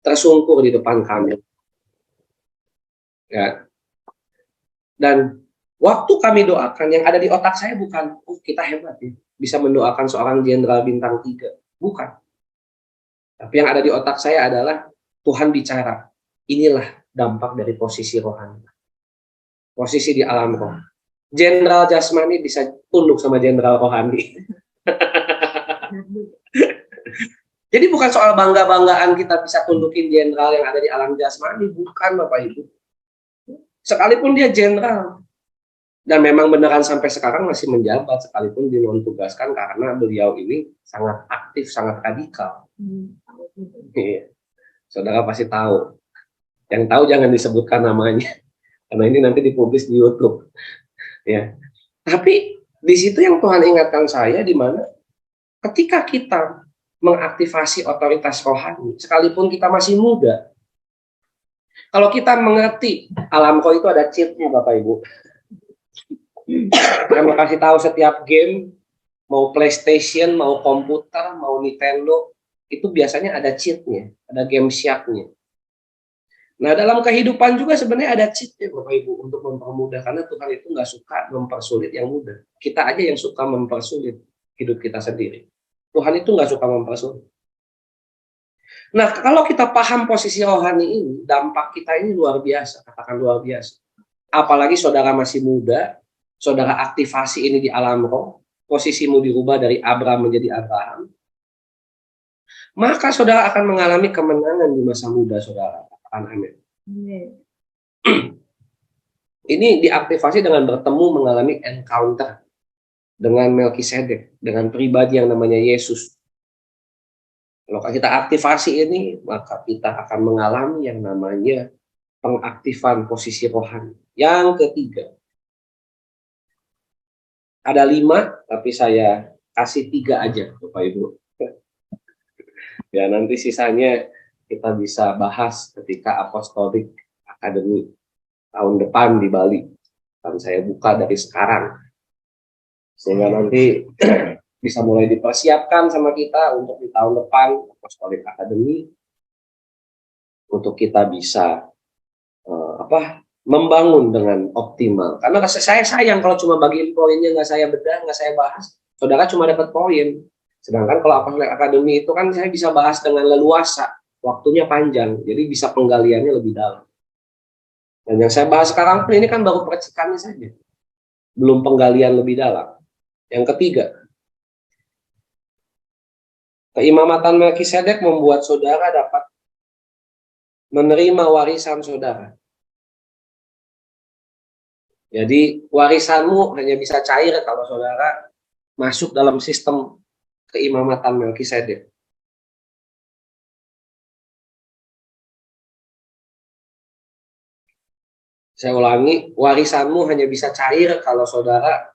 tersungkur di depan kami. Ya. Dan waktu kami doakan, yang ada di otak saya bukan, oh kita hebat ya, bisa mendoakan seorang jenderal bintang 3. Bukan. Tapi yang ada di otak saya adalah, Tuhan bicara, inilah dampak dari posisi rohani. Posisi di alam roh. Jenderal jasmani bisa tunduk sama jenderal rohani. Jadi bukan soal bangga-banggaan kita bisa tundukin jenderal yang ada di alam jasmani, bukan Bapak Ibu. Sekalipun dia jenderal, dan memang beneran sampai sekarang masih menjabat, sekalipun dinontugaskan karena beliau ini sangat aktif, sangat radikal. Saudara pasti tahu. Yang tahu jangan disebutkan namanya, karena ini nanti dipublis di YouTube. Ya. Tapi di situ yang Tuhan ingatkan saya, di mana ketika kita mengaktifasi otoritas rohani, sekalipun kita masih muda, kalau kita mengerti alam roh itu ada cheat-nya Bapak Ibu. Saya mau kasih tahu setiap game, mau PlayStation, mau komputer, mau Nintendo, itu biasanya ada cheat-nya, ada game shark-nya. Nah dalam kehidupan juga sebenarnya ada cheat-nya Bapak Ibu untuk mempermudah, karena Tuhan itu nggak suka mempersulit yang mudah. Kita aja yang suka mempersulit hidup kita sendiri. Tuhan itu nggak suka mempersulit. Nah, kalau kita paham posisi rohani ini, dampak kita ini luar biasa, katakan luar biasa. Apalagi saudara masih muda, saudara aktifasi ini di alam roh, posisimu dirubah dari Abraham menjadi Abraham, maka saudara akan mengalami kemenangan di masa muda saudara. Amin. Ini diaktifasi dengan bertemu, mengalami encounter dengan Melkisedek, dengan pribadi yang namanya Yesus. Kalau kita aktifasi ini, maka kita akan mengalami yang namanya pengaktifan posisi rohani. Yang ketiga, ada 5, tapi saya kasih 3 aja, Bapak Ibu. Ya, nanti sisanya kita bisa bahas ketika Apostolic Academy tahun depan di Bali. Dan saya buka dari sekarang. Sehingga nanti bisa mulai dipersiapkan sama kita untuk di tahun depan Apostolic Academy, untuk kita bisa membangun dengan optimal. Karena saya sayang kalau cuma bagiin poinnya, nggak saya bedah, nggak saya bahas, saudara cuma dapat poin. Sedangkan kalau Apostolic Academy itu kan saya bisa bahas dengan leluasa, waktunya panjang, jadi bisa penggaliannya lebih dalam. Dan yang saya bahas sekarang pun ini kan baru percikannya saja, belum penggalian lebih dalam. Yang ketiga, keimamatan Melkisedek membuat saudara dapat menerima warisan saudara. Jadi warisanmu hanya bisa cair kalau saudara masuk dalam sistem keimamatan Melkisedek. Saya ulangi, warisanmu hanya bisa cair kalau saudara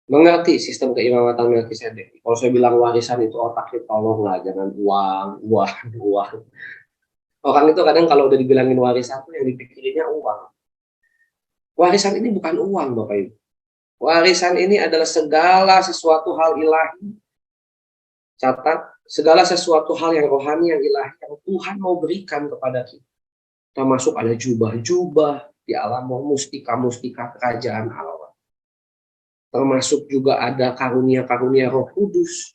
mengerti sistem keimamatan Melkisedek. Kalau saya bilang warisan itu otaknya, tolonglah jangan uang. Orang itu kadang kalau udah dibilangin warisan tuh yang dipikirinnya uang. Warisan ini bukan uang, Bapak Ibu. Warisan ini adalah segala sesuatu hal ilahi. Catat, segala sesuatu hal yang rohani, yang ilahi, yang Tuhan mau berikan kepada kita. Termasuk ada jubah-jubah di alam mustika-mustika kerajaan Allah. Termasuk juga ada karunia-karunia Roh Kudus.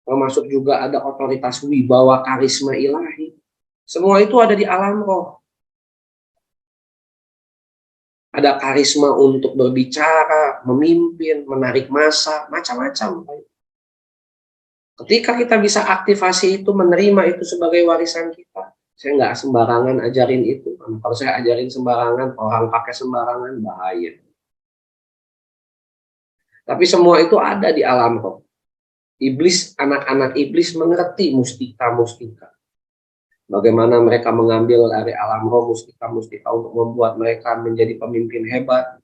Termasuk juga ada otoritas wibawa karisma ilahi. Semua itu ada di alam roh. Ada karisma untuk berbicara, memimpin, menarik massa, macam-macam. Ketika kita bisa aktifasi itu, menerima itu sebagai warisan kita. Saya nggak sembarangan ajarin itu. Kalau saya ajarin sembarangan, orang pakai sembarangan, bahaya. Tapi semua itu ada di alam roh. Iblis, anak-anak iblis mengerti mustika-mustika. Bagaimana mereka mengambil dari alam roh mustika-mustika untuk membuat mereka menjadi pemimpin hebat,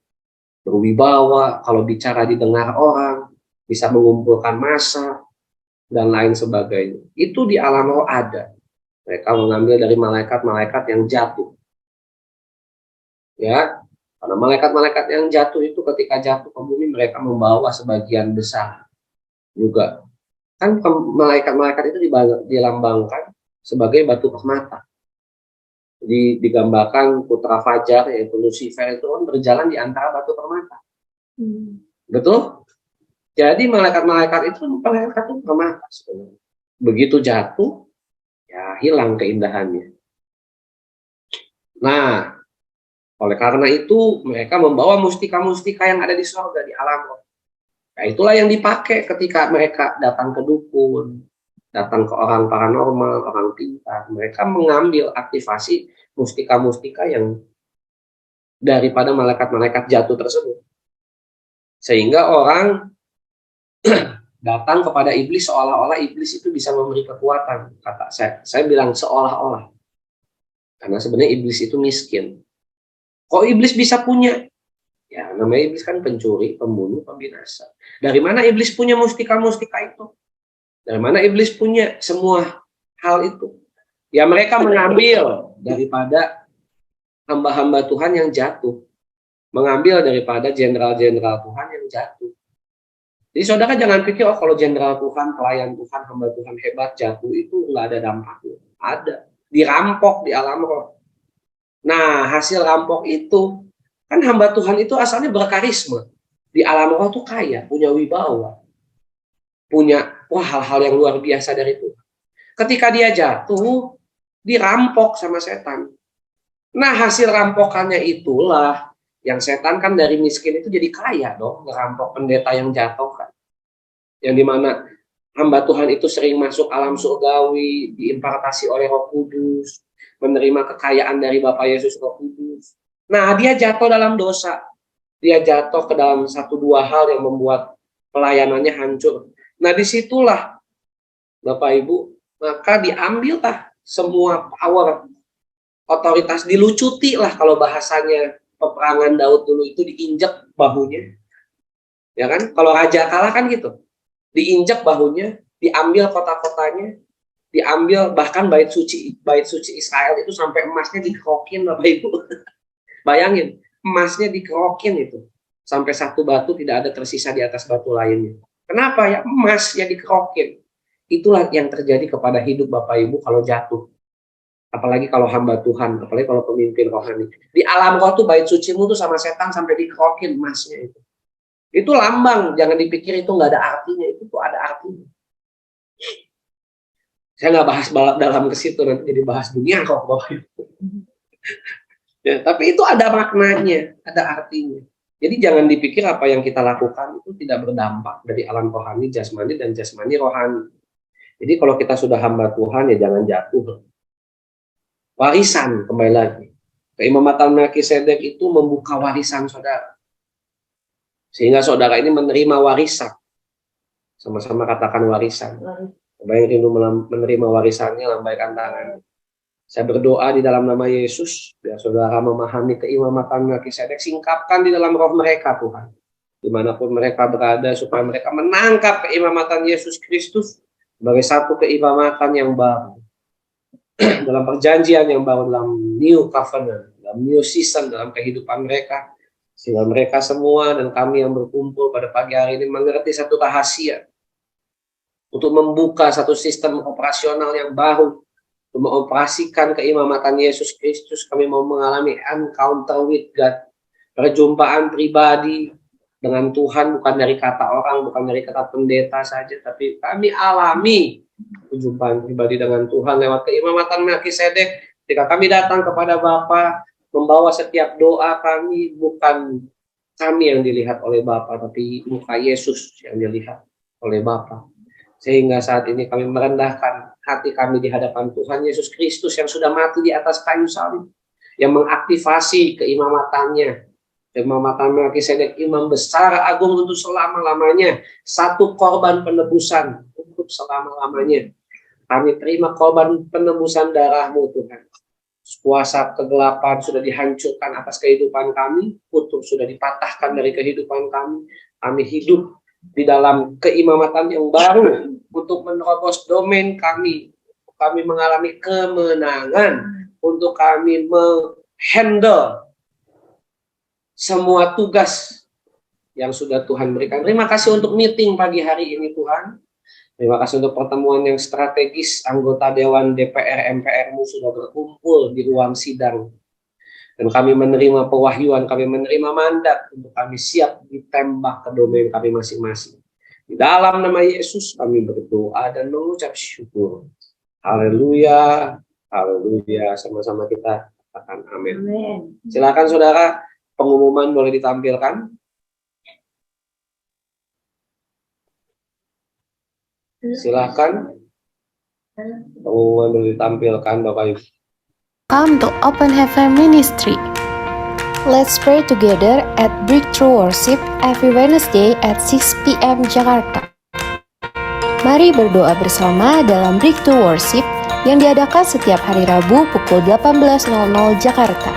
berwibawa, kalau bicara didengar orang, bisa mengumpulkan massa, dan lain sebagainya. Itu di alam roh ada. Mereka mengambil dari malaikat-malaikat yang jatuh. Ya, karena malaikat-malaikat yang jatuh itu ketika jatuh ke bumi mereka membawa sebagian besar juga. Kan malaikat-malaikat itu dilambangkan sebagai batu permata. Jadi digambarkan putra fajar yaitu Lucifer itu kan berjalan di antara batu permata. Betul? Jadi malaikat-malaikat itu permata sebenarnya. Begitu jatuh, ya hilang keindahannya. Nah, oleh karena itu mereka membawa mustika-mustika yang ada di surga, di alam roh. Nah, itulah yang dipakai ketika mereka datang ke dukun, datang ke orang paranormal, orang pintar. Mereka mengambil aktivasi mustika-mustika yang daripada malaikat-malaikat jatuh tersebut. Sehingga orang datang kepada iblis seolah-olah iblis itu bisa memberi kekuatan. Kata saya bilang seolah-olah. Karena sebenarnya iblis itu miskin. Kok iblis bisa punya? Ya, namanya iblis kan pencuri, pembunuh, pembinasa. Dari mana iblis punya mustika-mustika itu? Dari mana iblis punya semua hal itu? Ya mereka mengambil daripada hamba-hamba Tuhan yang jatuh. Mengambil daripada jenderal-jenderal Tuhan yang jatuh. Jadi saudara jangan pikir, oh kalau jenderal Tuhan, pelayan Tuhan, hamba Tuhan hebat jatuh itu nggak ada dampaknya. Ada. Dirampok di alam roh. Nah, hasil rampok itu, kan hamba Tuhan itu asalnya berkarisma. Di alam roh tuh kaya, punya wibawa. Punya hal-hal yang luar biasa dari Tuhan. Ketika dia jatuh, dirampok sama setan. Nah, hasil rampokannya itulah, yang setan kan dari miskin itu jadi kaya dong, ngerampok pendeta yang jatuh kan. Yang dimana hamba Tuhan itu sering masuk alam surgawi, diimpartasi oleh Roh Kudus, menerima kekayaan dari Bapa Yesus Roh Kudus. Nah, dia jatuh dalam dosa. Dia jatuh ke dalam 1-2 hal yang membuat pelayanannya hancur. Nah, disitulah Bapak Ibu, maka diambillah semua power, otoritas, dilucuti lah kalau bahasanya peperangan Daud dulu itu diinjak bahunya. Ya kan? Kalau raja kalah kan gitu. Diinjak bahunya, diambil kota-kotanya, diambil bahkan bait suci Israel itu sampai emasnya dikerokin Bapak Ibu. Bayangin, emasnya dikerokin itu. Sampai satu batu tidak ada tersisa di atas batu lainnya. Kenapa ya? Emasnya dikerokin. Itulah yang terjadi kepada hidup Bapak Ibu kalau jatuh. Apalagi kalau hamba Tuhan, apalagi kalau pemimpin rohani. Di alam roh tuh bait sucimu tuh sama setan sampai dikerokin emasnya itu. Itu lambang, jangan dipikir itu nggak ada artinya, itu tuh ada artinya. Saya nggak bahas dalam ke situ, nanti jadi bahas dunia kok Bapak Ibu. Ya, tapi itu ada maknanya, ada artinya. Jadi jangan dipikir apa yang kita lakukan itu tidak berdampak dari alam rohani, jasmani, dan jasmani rohani. Jadi kalau kita sudah hamba Tuhan ya jangan jatuh. Warisan, kembali lagi. Keimamatan Melkisedek itu membuka warisan saudara. Sehingga saudara ini menerima warisan. Sama-sama katakan warisan. Yang rindu menerima warisannya, lambaikan tangan. Saya berdoa di dalam nama Yesus, biar saudara memahami keimamatan Melkisedek, singkapkan di dalam roh mereka Tuhan. Dimanapun mereka berada, supaya mereka menangkap keimamatan Yesus Kristus sebagai satu keimamatan yang baru. Dalam perjanjian yang baru, dalam new covenant, dalam new season, dalam kehidupan mereka. Sehingga mereka semua dan kami yang berkumpul pada pagi hari ini mengerti satu rahasia. Untuk membuka satu sistem operasional yang baru. Untuk mengoperasikan keimamatan Yesus Kristus, kami mau mengalami encounter with God. Perjumpaan pribadi dengan Tuhan, bukan dari kata orang, bukan dari kata pendeta saja. Tapi kami alami perjumpaan pribadi dengan Tuhan lewat keimamatan Melkisedek. Ketika kami datang kepada Bapa, membawa setiap doa kami, bukan kami yang dilihat oleh Bapa, tapi muka Yesus yang dilihat oleh Bapa. Sehingga saat ini kami merendahkan hati kami di hadapan Tuhan Yesus Kristus yang sudah mati di atas kayu salib, yang mengaktifasi keimamatannya Kehormatan Melkisedek imam besar agung untuk selama-lamanya. Satu korban penebusan untuk selama-lamanya. Kami terima korban penebusan darah-Mu Tuhan. Kuasa kegelapan sudah dihancurkan atas kehidupan kami. Kutuk sudah dipatahkan dari kehidupan kami. Kami hidup di dalam keimamatan yang baru untuk menerobos domain kami. Kami mengalami kemenangan untuk kami menghandle semua tugas yang sudah Tuhan berikan. Terima kasih untuk meeting pagi hari ini Tuhan. Terima kasih untuk pertemuan yang strategis. Anggota Dewan DPR MPR-Mu sudah berkumpul di ruang sidang. Dan kami menerima pewahyuan, kami menerima mandat untuk kami siap ditembak ke domain kami masing-masing. Di dalam nama Yesus kami berdoa dan mengucap syukur. Haleluya, haleluya. Sama-sama kita katakan amin. Silakan saudara, pengumuman boleh ditampilkan. Silakan. Pengumuman boleh ditampilkan Bapak Ibu. Come to Open Heaven Ministry. Let's pray together at Breakthrough Worship every Wednesday at 6 p.m. Jakarta. Mari berdoa bersama dalam Breakthrough Worship yang diadakan setiap hari Rabu pukul 18.00 Jakarta.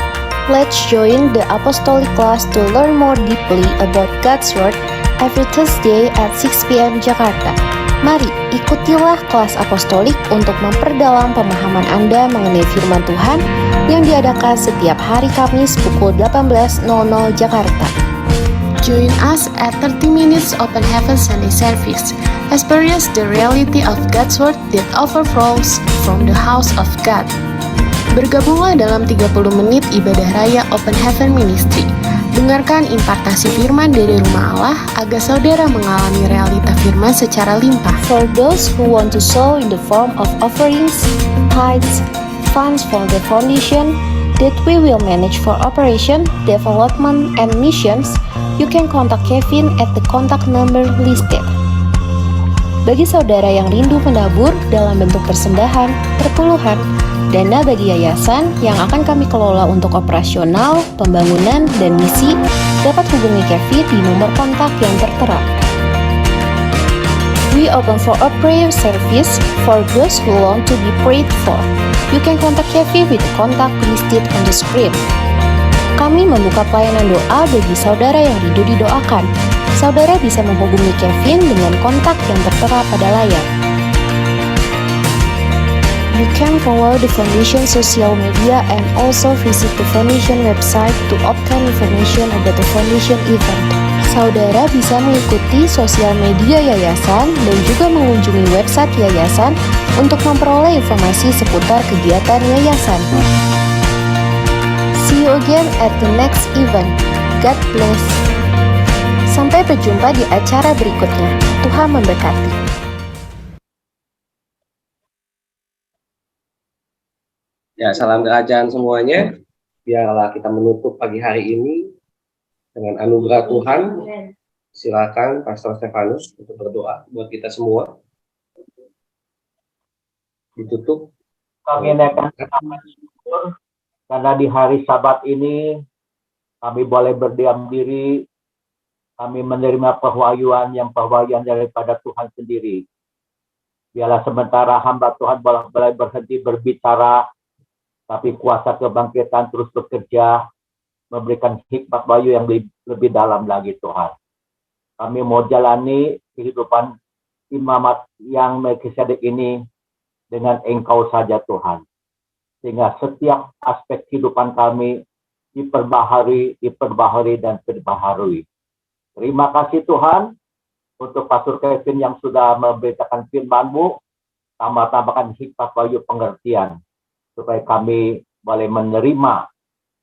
Let's join the Apostolic class to learn more deeply about God's Word every Thursday at 6 p.m. Jakarta. Mari ikutilah kelas apostolik untuk memperdalam pemahaman Anda mengenai firman Tuhan yang diadakan setiap hari Kamis pukul 18.00 Jakarta. Join us at 30 Minutes Open Heaven Sunday Service. Experience the reality of God's Word that overflows from the house of God. Bergabunglah dalam 30 menit ibadah raya Open Heaven Ministry. Dengarkan impartasi firman dari rumah Allah agar saudara mengalami realita firman secara limpah. For those who want to sow in the form of offerings, tithes, funds for the foundation that we will manage for operation, development, and missions, you can contact Kevin at the contact number listed. Bagi saudara yang rindu menabur dalam bentuk persembahan, perpuluhan, dana bagi yayasan yang akan kami kelola untuk operasional, pembangunan, dan misi, dapat hubungi Kevin di nomor kontak yang tertera. We open for a prayer service for those who want to be prayed for. You can contact Kevin with the contact listed on the screen. Kami membuka pelayanan doa bagi saudara yang rindu didoakan. Saudara bisa menghubungi Kevin dengan kontak yang tertera pada layar. You can follow the Foundation social media and also visit the Foundation website to obtain information about the Foundation event. Saudara bisa mengikuti sosial media yayasan dan juga mengunjungi website yayasan untuk memperoleh informasi seputar kegiatan yayasan. See you again at the next event. God bless. Sampai berjumpa di acara berikutnya. Tuhan memberkati. Ya, salam kerajaan semuanya. Biarlah kita menutup pagi hari ini dengan anugerah Tuhan. Silakan Pastor Stefanus untuk berdoa buat kita semua. Ditutup. Kami naikkan syukur karena di hari Sabat ini kami boleh berdiam diri, kami menerima pewahyuan daripada Tuhan sendiri. Biarlah sementara hamba Tuhan boleh berhenti berbicara, tapi kuasa kebangkitan terus bekerja, memberikan hikmat wahyu yang lebih dalam lagi Tuhan. Kami mau jalani kehidupan imamat yang Melkisedek ini dengan Engkau saja Tuhan. Sehingga setiap aspek kehidupan kami diperbaharui dan terbaharui. Terima kasih Tuhan untuk Pastor Kevin yang sudah memberitakan firman-Mu, tambah-tambahkan hikmat wahyu pengertian, supaya kami boleh menerima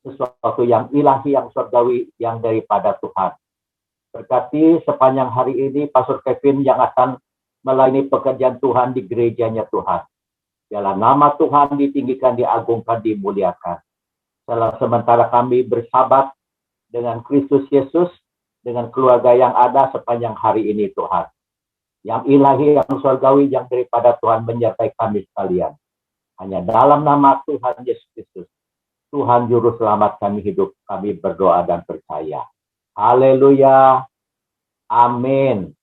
sesuatu yang ilahi, yang surgawi, yang daripada Tuhan. Berkati sepanjang hari ini Pastor Kevin yang akan melayani pekerjaan Tuhan di gerejanya Tuhan. Biarlah nama Tuhan ditinggikan, diagungkan, dimuliakan. Sementara kami bersahabat dengan Kristus Yesus, dengan keluarga yang ada sepanjang hari ini Tuhan. Yang ilahi, yang surgawi, yang daripada Tuhan menyertai kami sekalian. Hanya dalam nama Tuhan Yesus Kristus, Tuhan Juru Selamat kami hidup, kami berdoa dan percaya. saya. Haleluya. Amin.